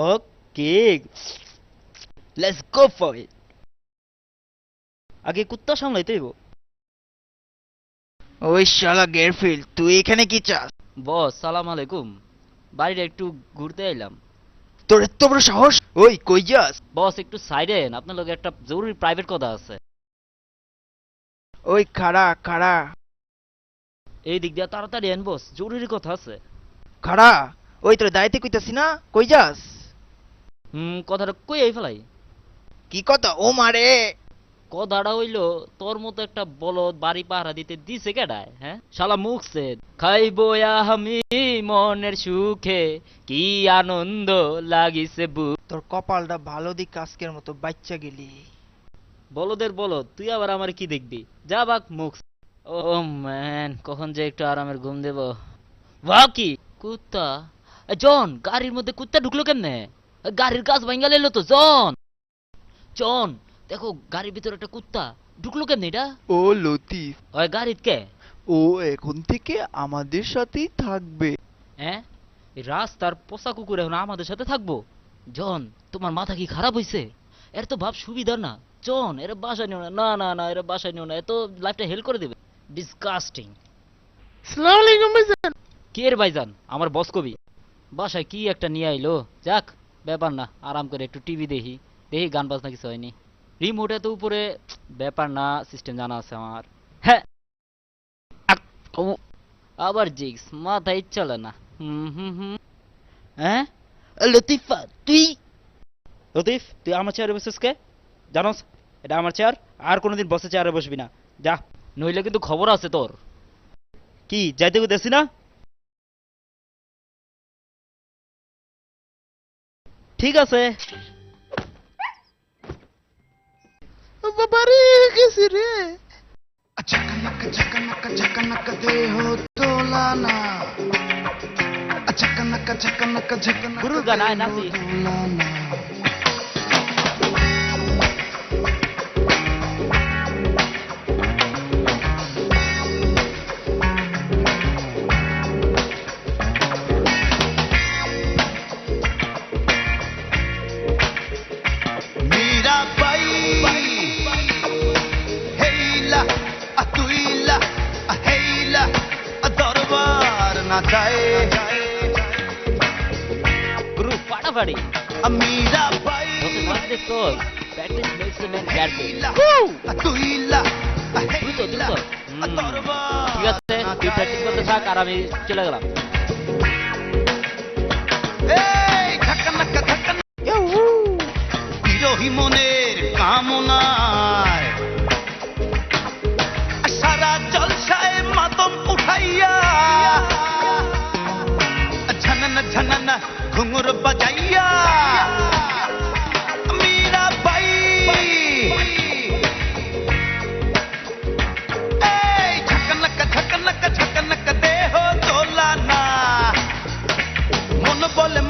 Okay, let's go for it. আগে কুত্তা সামলাইতে হইব। ওই শালা গেরফিল্ড, তুই এখানে কি চাস? বস সালাম আলাইকুম, বাইরে একটু ঘুরতে এলাম। তোর এত বড় সাহস! ওই কই যাস? বস একটু সাইডেন, আপনার লগে একটা জরুরি প্রাইভেট কথা আছে। ওই খাড়া খাড়া এই দিক দিয়ে তাড়াতাড়ি এন বস, জরুরি কথা আছে। খাড়া। ওই তোর দায়িত্বে কইতাছি না, কই যাস? কথাটা কই এই ফেলাই। কি কথা ও মারে? কথাটা হইল, তোর মতো একটা বলদ বাড়ি পাহারা দিতে দিছে কেডায়? হ্যাঁ শালা মুখছে খাইবো আমি মনের সুখে, কি আনন্দ লাগিছে বুক। তোর কপালটা ভালো দিক আজকের মতো বাচ্চা গেলি। বলদের বলদ, তুই আবার আমার কি দেখবি? যা বাক মুখ। ও ম্যান, কখন যে একটু আরামের ঘুম দেব। বাহ কি কুত্তা! জন, গাড়ির মধ্যে কুত্তা ঢুকলো কেমনে? গাড়ির কাজ ভাঙ্গা লেলো তো জন। জন, দেখো গাড়ির ভিতরে একটা কুত্তা ঢুকলো কেমনে এটা? ও লতিফ, ওই গাড়িত কে? ও এখন থেকে আমাদের সাথেই থাকবে। হ্যাঁ, এই রাস্তার পোষা কুকুর এখন আমাদের সাথে থাকবো? জন, তোমার মাথা কি খারাপ হইছে? এর তো ভাব সুবিধা না। জন, এর বাসায় নিও না, না না না, এর বাসায় নিও না, এত লাইফটা হেল করে দেবে। ডিসকাস্টিং। আসসালামু আলাইকুম ভাইজান। কে এর ভাইজান? আমার বস কবি। বাসায় কি একটা নিয়ে আইলো, যাক ব্যাপার না, আরাম করে একটু টিভি দেখি। দেখি গান বাজনা কিছু হয়নি। রিমোট এত উপরে, ব্যাপার না, সিস্টেম জানা আছে আমার। হ্যাঁ, আক, ও, আবার জিক্স মাথায় চলে না। হুম। হ্যাঁ, লতিফা তুই? লতিফ, তুই আমার চেয়ারে বসেছিস কে? জানোস এটা আমার চেয়ার, আর কোনোদিন বসে চেয়ারে বসবি না, যা। নইলে কিন্তু খবর আছে তোর। কি যাইতে দেখছি না? ঠিক আছে। বাবারে গেছি রে। अचानक झकनक झकनक दे हो तोलाना अचानक झकनक झकनक গুরুর গান আয় নাচি। तोलाना मीरा बाई हेला अतुइला हेला दरबार ना जाए গুরু ফাটাফাটি। मीरा Lo que बाई más de sol, practice makes a man careful. अतुइला দ্রুত দ্রুত। ঠিক আছে, তুই প্র্যাকটিস করতে থাক আর আমি চলে গেলাম। ঝকনক ঝকনক বিরোহী মনের কামনায় সারা জলসায় মাতম উঠাইয়া ঝনন ঝনন ঘুঙুর বাজাইয়া মীরা বাই ঝকনক ঝকনক ঝকনক দেহ দোলানা মন বলে